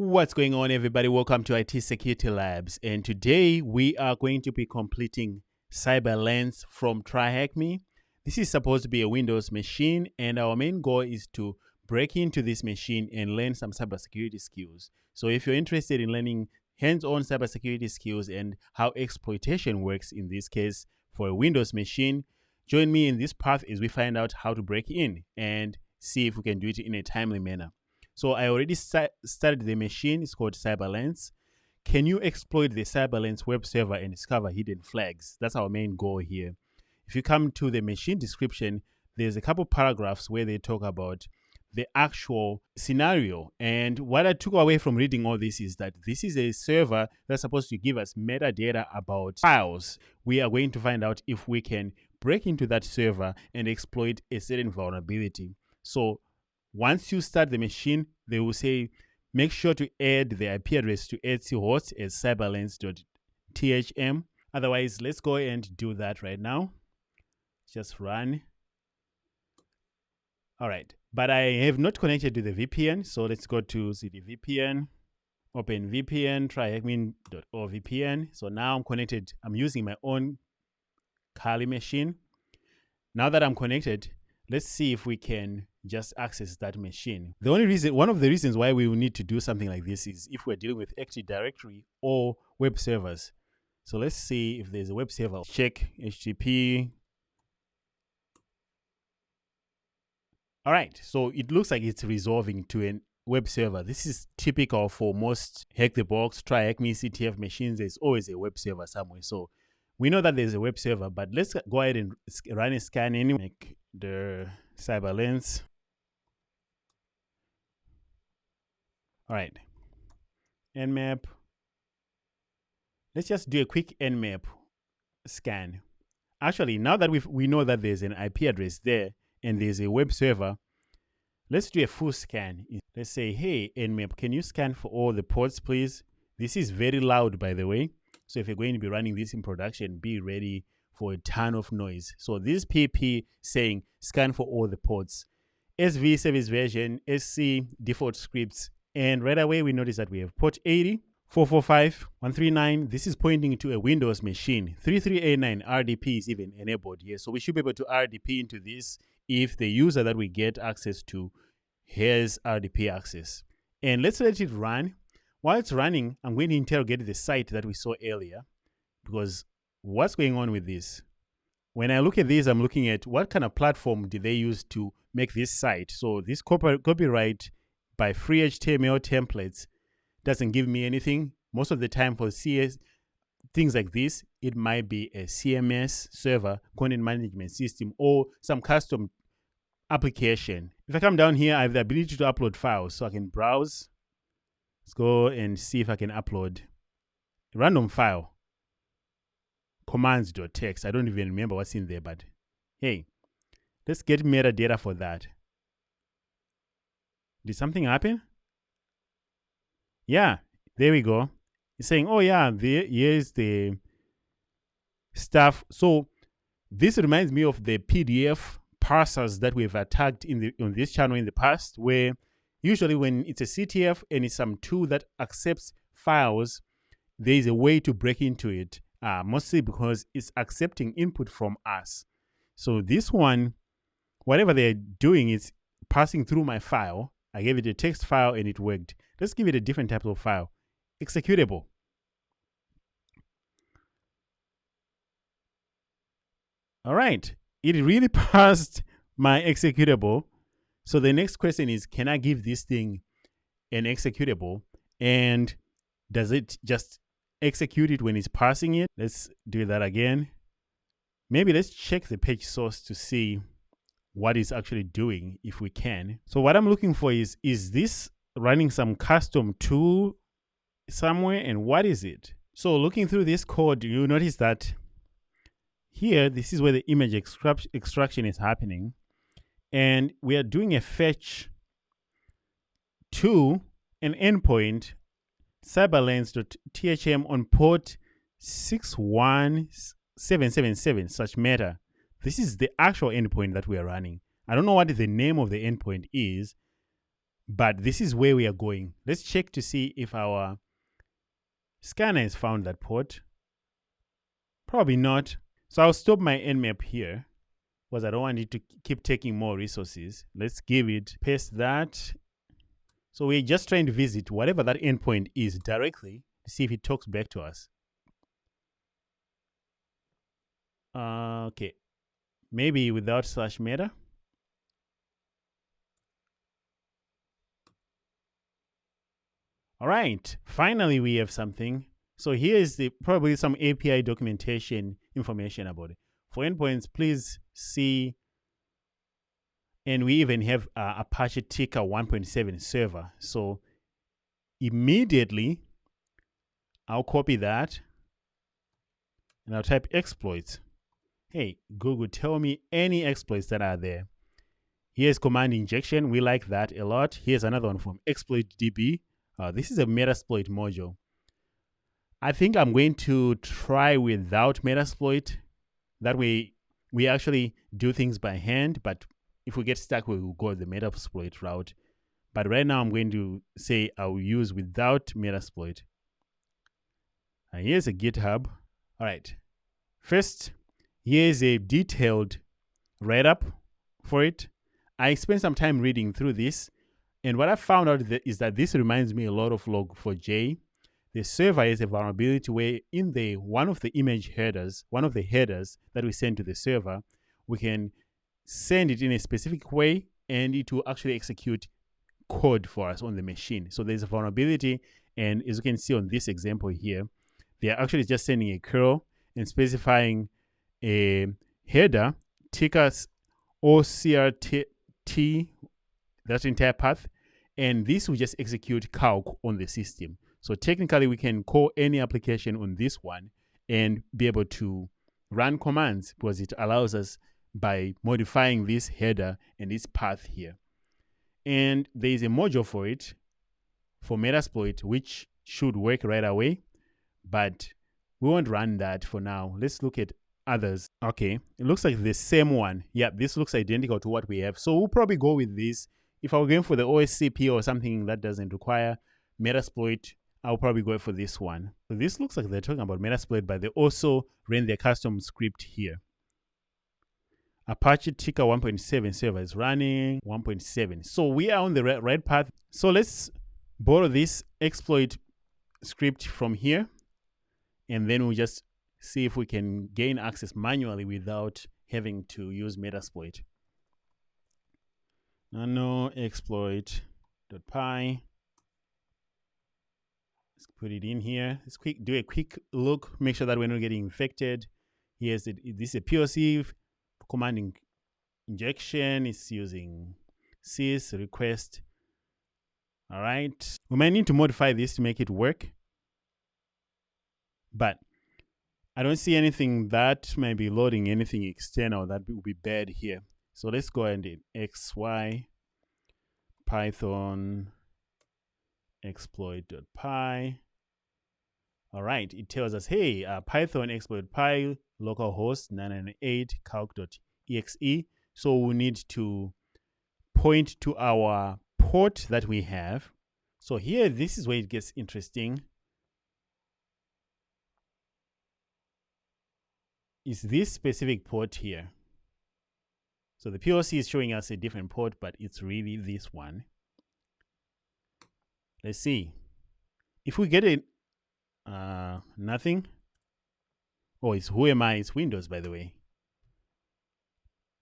What's going on, everybody? Welcome to IT Security Labs, and today we are going to be completing CyberLens from Tryhackme. This is supposed to be a Windows machine, and our main goal is to break into this machine and learn some cybersecurity skills. So if you're interested in learning hands-on cybersecurity skills and how exploitation works in this case for a Windows machine, join me in this path as we find out how to break in and see if we can do it in a timely manner. So I already started the machine. It's called CyberLens. Can you exploit the CyberLens web server and discover hidden flags? That's our main goal here. If you come to the machine description, there's a couple paragraphs where they talk about the actual scenario. And what I took away from reading all this is that this is a server that's supposed to give us metadata about files. We are going to find out if we can break into that server and exploit a certain vulnerability. So once you start the machine, they will say, make sure to add the IP address to etc host as cyberlens.thm. Otherwise, let's go and do that right now. Just run. All right, but I have not connected to the VPN. So let's go to CD VPN, open VPN, tryhackme.org. So now I'm connected. I'm using my own Kali machine. Now that I'm connected, let's see if we can just access that machine. One of the reasons why we will need to do something like this is if we're dealing with Active Directory or web servers. So let's see if there's a web server. Check HTTP. All right, so it looks like it's resolving to a web server. This is typical for most hack the box, Tryhackme, CTF machines. There's always a web server somewhere. So we know that there's a web server, but let's go ahead and run a scan anyway. Make the CyberLens. All right, Nmap. Let's just do a quick Nmap scan. Actually, now that we know that there's an IP address there and there's a web server, let's do a full scan. Let's say, hey, Nmap, can you scan for all the ports, please? This is very loud, by the way. So if you're going to be running this in production, be ready for a ton of noise. So this PP saying scan for all the ports. SV service version, SC default scripts. And right away, we notice that we have port 80, 445, 139. This is pointing to a Windows machine. 3389 RDP is even enabled here. So we should be able to RDP into this if the user that we get access to has RDP access. And let's let it run. While it's running, I'm going to interrogate the site that we saw earlier, because what's going on with this? When I look at this, I'm looking at what kind of platform did they use to make this site. So this copyright by free HTML templates doesn't give me anything. Most of the time for CS, things like this, it might be a CMS server, content management system, or some custom application. If I come down here, I have the ability to upload files, so I can browse. Let's go and see if I can upload a random file. Commands.txt. I don't even remember what's in there, but hey, let's get metadata for that. Did something happen? Yeah, there we go. It's saying, oh yeah, here's the stuff. So this reminds me of the PDF parsers that we've attacked on this channel in the past, where usually when it's a CTF and it's some tool that accepts files, there is a way to break into it, mostly because it's accepting input from us. So this one, whatever they're doing, is passing through my file. I gave it a text file and it worked. Let's give it a different type of file. Executable. All right. It really passed my executable. So the next question is, can I give this thing an executable? And does it just execute it when it's passing it? Let's do that again. Maybe let's check the page source to see what it's actually doing if we can. So what I'm looking for is this running some custom tool somewhere, and what is it? So looking through this code, you notice that here, this is where the image extraction is happening. And we are doing a fetch to an endpoint, cyberlens.thm on port 61777, such matter. This is the actual endpoint that we are running. I don't know what the name of the endpoint is, but this is where we are going. Let's check to see if our scanner has found that port. Probably not. So I'll stop my Nmap here because I don't want it to keep taking more resources. Let's give it, paste that. So we're just trying to visit whatever that endpoint is directly to see if it talks back to us. Okay, maybe without /meta. All right, finally we have something. So here is probably some API documentation information about it. For endpoints, please see, and we even have Apache Ticker 1.7 server. So immediately, I'll copy that, and I'll type exploits. Hey, Google, tell me any exploits that are there. Here's command injection. We like that a lot. Here's another one from ExploitDB. This is a Metasploit module. I think I'm going to try without Metasploit. That way, we actually do things by hand, but if we get stuck, we will go the Metasploit route. But right now, I'm going to say I'll use without Metasploit. Here's a GitHub. All right. First, here's a detailed write-up for it. I spent some time reading through this, and what I found out is that this reminds me a lot of Log4j. The server is a vulnerability where in one of the image headers, one of the headers that we send to the server, we can send it in a specific way, and it will actually execute code for us on the machine. So there's a vulnerability, and as you can see on this example here, they are actually just sending a curl and specifying a header, tickers OCRT, that entire path, and this will just execute calc on the system. So technically, we can call any application on this one and be able to run commands because it allows us by modifying this header and this path here. And there is a module for it, for Metasploit, which should work right away, but we won't run that for now. Let's look at others. Okay, it looks like the same one. Yeah, this looks identical to what we have. So we'll probably go with this. If I were going for the OSCP or something that doesn't require Metasploit, I'll probably go for this one. So this looks like they're talking about Metasploit, but they also ran their custom script here. Apache Ticker 1.7 server is running 1.7. So we are on the right path. So let's borrow this exploit script from here, and then we'll just see if we can gain access manually without having to use Metasploit. Nano exploit.py. Let's put it in here. Let's do a quick look, make sure that we're not getting infected. Here's this is a POC command injection. It's using sys request. All right. We might need to modify this to make it work, but I don't see anything that might be loading anything external that would be bad here. So let's go ahead and xy python exploit.py. All right, it tells us, hey, python exploit.py localhost 998 calc.exe. So we need to point to our port that we have. So here, this is where it gets interesting. Is this specific port here. So the POC is showing us a different port, but it's really this one. Let's see. If we get it, nothing. Oh, it's who am I? It's Windows, by the way.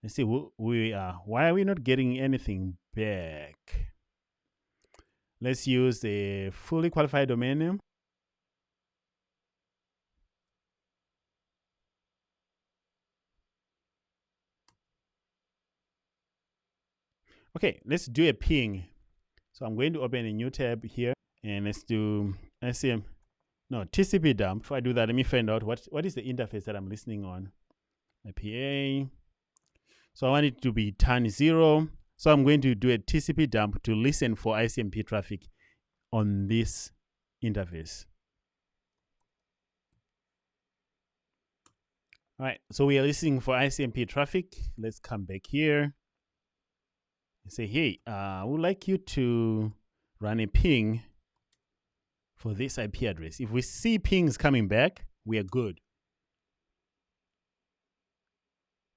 Let's see who we are. Why are we not getting anything back? Let's use a fully qualified domain name. Okay, let's do a ping. So I'm going to open a new tab here, and let's do TCP dump. Before I do that, let me find out what is the interface that I'm listening on. IPA. So I want it to be turn 0. So I'm going to do a TCP dump to listen for ICMP traffic on this interface. All right, so we are listening for ICMP traffic. Let's come back here. say, hey, I would like you to run a ping for this IP address. If we see pings coming back, we are good.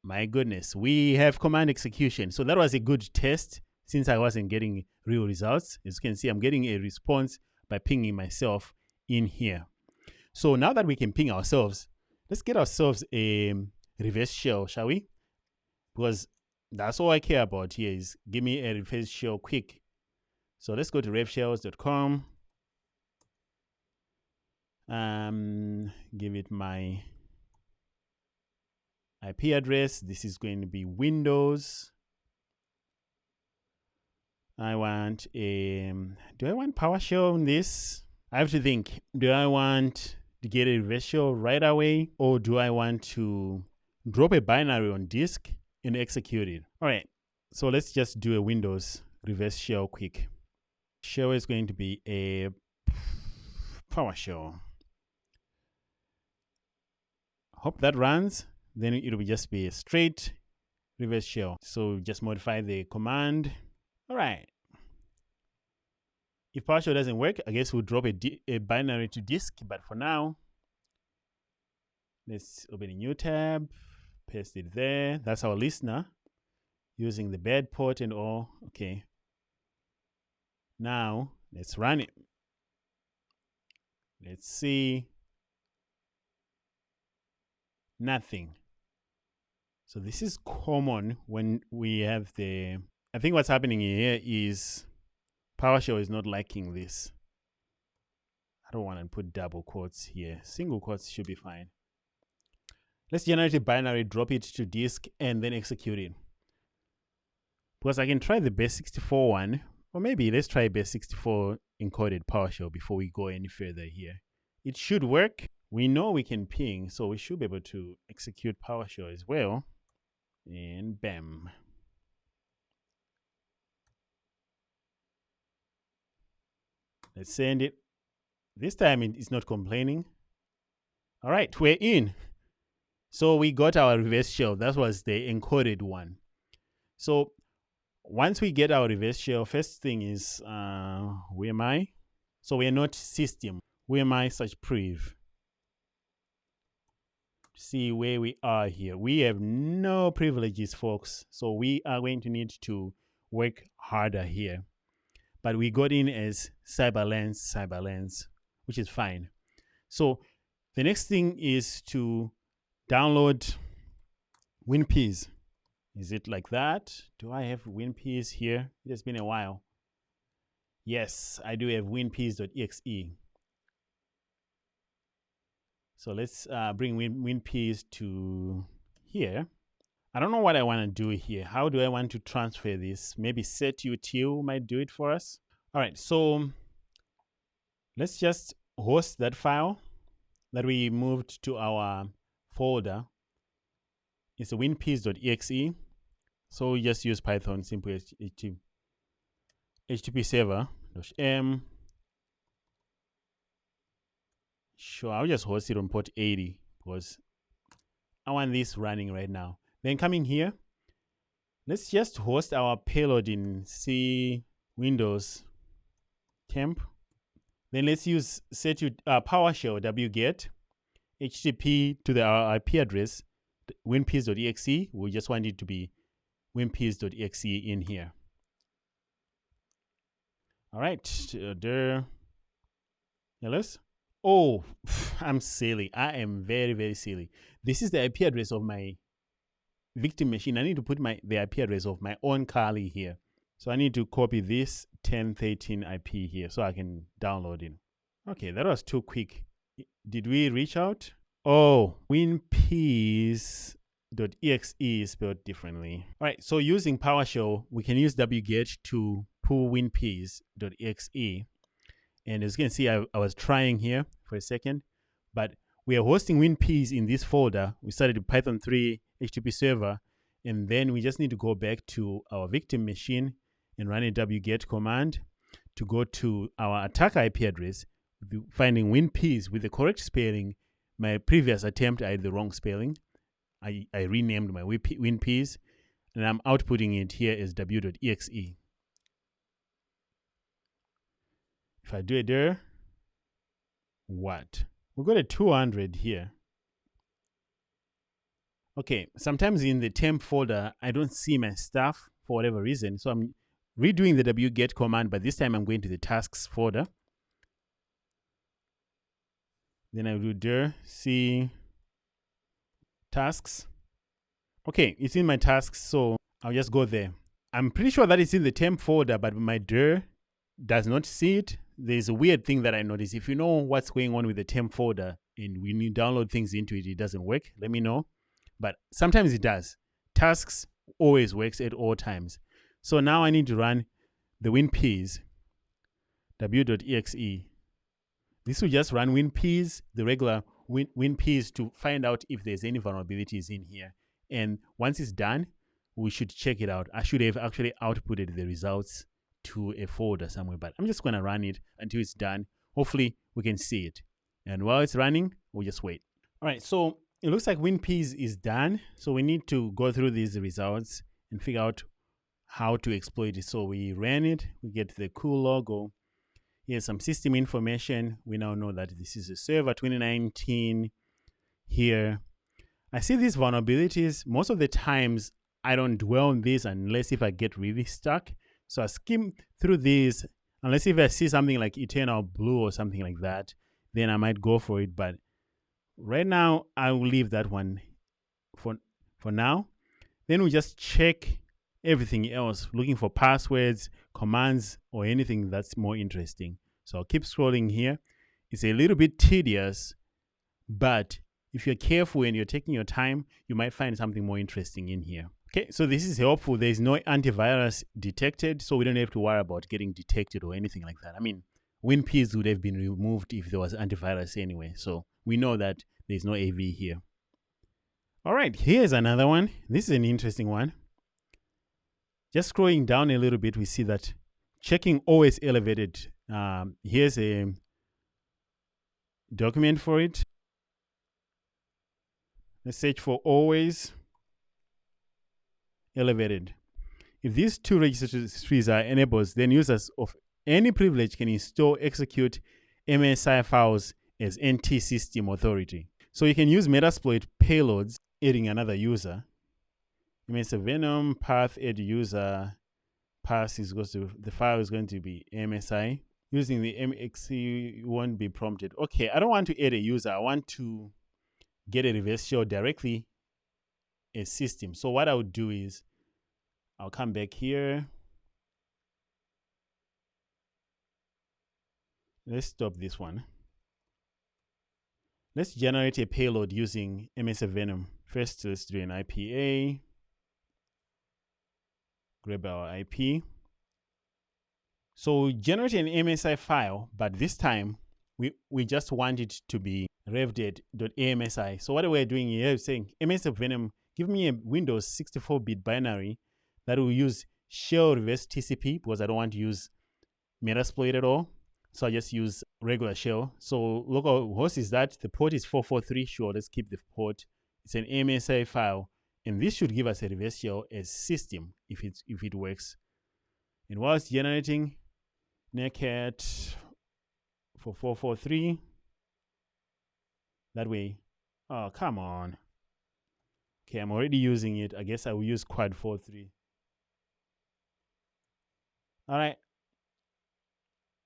My goodness, we have command execution. So that was a good test since I wasn't getting real results. As you can see, I'm getting a response by pinging myself in here. So now that we can ping ourselves, let's get ourselves a reverse shell, shall we? Because that's all I care about here is give me a reverse shell quick. So let's go to revshells.com. Give it my IP address. This is going to be Windows. I want a, do I want PowerShell on this? I have to think, do I want to get a reverse shell right away, or do I want to drop a binary on disk and execute it? All right, so let's just do a Windows reverse shell quick. Shell is going to be a PowerShell. Hope that runs. Then it will just be a straight reverse shell. So just modify the command. All right. If PowerShell doesn't work, I guess we'll drop a binary to disk. But for now, let's open a new tab, paste it there. That's our listener using the bed port and all. Okay. Now let's run it. Let's see. Nothing. So this is common when we have the, I think what's happening here is PowerShell is not liking this. I don't want to put double quotes here. Single quotes should be fine. Let's generate a binary, drop it to disk, and then execute it. Because I can try the base64 one, or maybe let's try base64 encoded PowerShell before we go any further here. It should work. We know we can ping, so we should be able to execute PowerShell as well. And bam. Let's send it. This time it's not complaining. All right, we're in. So we got our reverse shell. That was the encoded one. So once we get our reverse shell, first thing is, where am I? So we're not system. Where am I? Such priv. See where we are here. We have no privileges, folks. So we are going to need to work harder here. But we got in as CyberLens, which is fine. So the next thing is to download WinPs. Is it like that? Do I have WinPs here? It has been a while. Yes, I do have WinPs.exe. So let's bring WinPs to here. I don't know what I want to do here. How do I want to transfer this? Maybe setutil might do it for us. All right, so let's just host that file that we moved to our folder. It's a winps.exe. So we just use Python simple HTTP server-m. Sure, I'll just host it on port 80 because I want this running right now. Then coming here, let's just host our payload in C Windows temp. Then let's use PowerShell wget HTTP to our IP address winps.exe. We just want it to be winps.exe in here. All right, there. Yes. Oh, I'm silly. I am very, very silly. This is the IP address of my victim machine. I need to put the IP address of my own Kali here. So I need to copy this 1013 IP here so I can download it. Okay, that was too quick. Did we reach out? Oh, winps.exe is spelled differently. All right, so using PowerShell, we can use wget to pull winps.exe. And as you can see, I was trying here for a second, but we are hosting WinPs in this folder. We started with Python 3 HTTP server, and then we just need to go back to our victim machine and run a wget command to go to our attacker IP address, finding WinPs with the correct spelling. My previous attempt, I had the wrong spelling. I renamed my WinPs. and I'm outputting it here as w.exe. If I do it there, what? We got a 200 here. Okay, sometimes in the temp folder, I don't see my stuff for whatever reason. So I'm redoing the wget command, but this time I'm going to the tasks folder. Then I do dir c tasks. Okay, it's in my tasks, so I'll just go there. I'm pretty sure that it's in the temp folder, but my dir does not see it. There's a weird thing that I noticed. If you know what's going on with the temp folder and when you download things into it, it doesn't work, let me know. But sometimes it does. Tasks always works at all times. So now I need to run the winps w.exe. This will just run winps, the regular winps, to find out if there's any vulnerabilities in here. And once it's done, we should check it out. I should have actually outputted the results to a folder somewhere, but I'm just going to run it until it's done. Hopefully we can see it. And while it's running, we'll just wait. All right, so it looks like winps is done. So we need to go through these results and figure out how to exploit it. So we ran it, we get the cool logo. Here's some system information. We now know that this is a server 2019 here. I see these vulnerabilities. Most of the times I don't dwell on this unless if I get really stuck. So I skim through these, unless if I see something like Eternal Blue or something like that, then I might go for it. But right now, I will leave that one for now. Then we just check everything else, looking for passwords, commands, or anything that's more interesting. So I'll keep scrolling here. It's a little bit tedious, but if you're careful and you're taking your time, you might find something more interesting in here. Okay, so this is helpful. There's no antivirus detected, so we don't have to worry about getting detected or anything like that. I mean, winps would have been removed if there was antivirus anyway, so we know that there's no AV here. All right, here's another one. This is an interesting one. Just scrolling down a little bit, we see that checking always elevated. Here's a document for it. Let's search for always elevated. If these two registries are enabled, then users of any privilege can install, execute MSI files as NT system authority. So you can use Metasploit payloads adding another user. MSI Venom path add user path is goes to the file is going to be MSI. Using the MXC won't be prompted. Okay, I don't want to add a user. I want to get a reverse shell directly a system. So what I would do is I'll come back here. Let's stop this one. Let's generate a payload using MSI Venom. First, let's do an IPA. Grab our IP. So we generate an MSI file, but this time we just want it to be revdet.amsi. So what we're doing here is saying MSI Venom, give me a Windows 64-bit binary that will use shell reverse TCP because I don't want to use Metasploit at all. So I just use regular shell. So local host is that. The port is 443. Sure, let's keep the port. It's an MSI file. And this should give us a reverse shell as system if it works. And while it's generating, naked for 443. That way. Oh, come on. Okay, I'm already using it. I guess I will use quad 43. All right.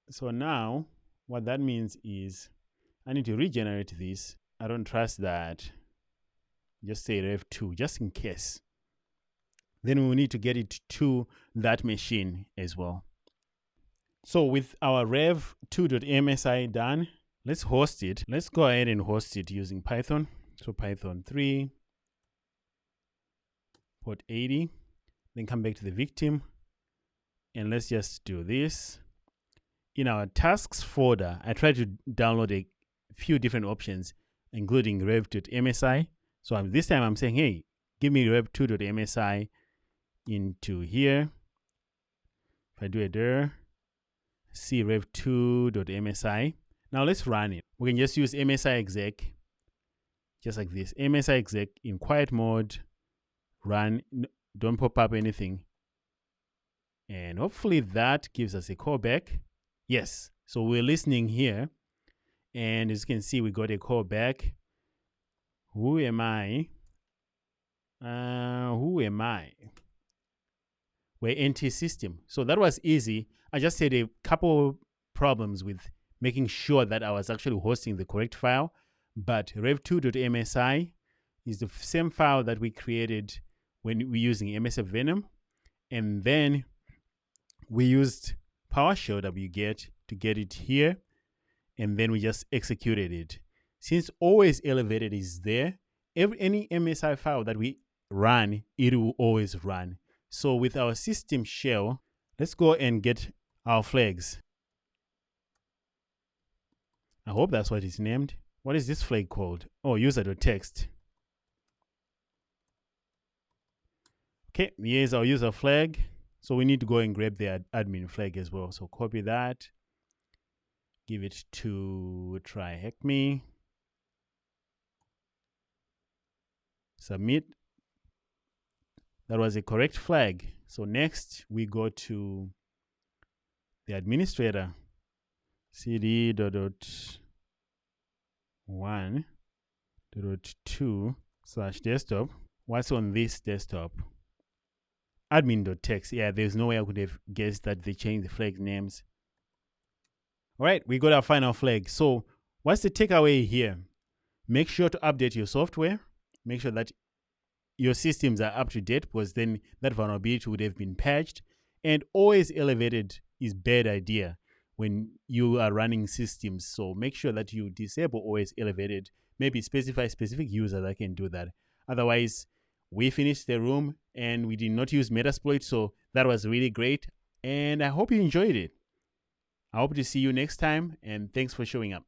So now what that means is I need to regenerate this. I don't trust that. Just say rev2 just in case. Then we will need to get it to that machine as well. So with our rev2.msi done, let's host it. Let's go ahead and host it using Python. So Python 3, port 80, then come back to the victim. And let's just do this. In our tasks folder, I tried to download a few different options, including rev2.msi. So this time I'm saying, hey, give me rev2.msi into here. If I do it there, see rev2.msi. Now let's run it. We can just use msi exec, just like this. msi exec in quiet mode, run. don't pop up anything. And hopefully that gives us a callback. Yes. So we're listening here. And as you can see, we got a callback. Who am I? Who am I? We're NT system. So that was easy. I just had a couple problems with making sure that I was actually hosting the correct file. But rev2.msi is the same file that we created when we're using MSF Venom. And then we used PowerShell wget to get it here. And then we just executed it. Since always elevated is there, any MSI file that we run, it will always run. So with our system shell, let's go and get our flags. I hope that's what it's named. What is this flag called? Oh, user.text. Okay, here's our user flag. So we need to go and grab the admin flag as well. So copy that. Give it to Tryhackme. Submit. That was a correct flag. So next we go to the administrator. cd.1.2/desktop. What's on this desktop? Admin.text. Yeah, there's no way I could have guessed that they changed the flag names. All right, we got our final flag. So what's the takeaway here? Make sure to update your software. Make sure that your systems are up to date, because then that vulnerability would have been patched. And always elevated is bad idea when you are running systems. So make sure that you disable always elevated. Maybe specify specific user that can do that. Otherwise, we finished the room and we did not use Metasploit. So that was really great. And I hope you enjoyed it. I hope to see you next time. And thanks for showing up.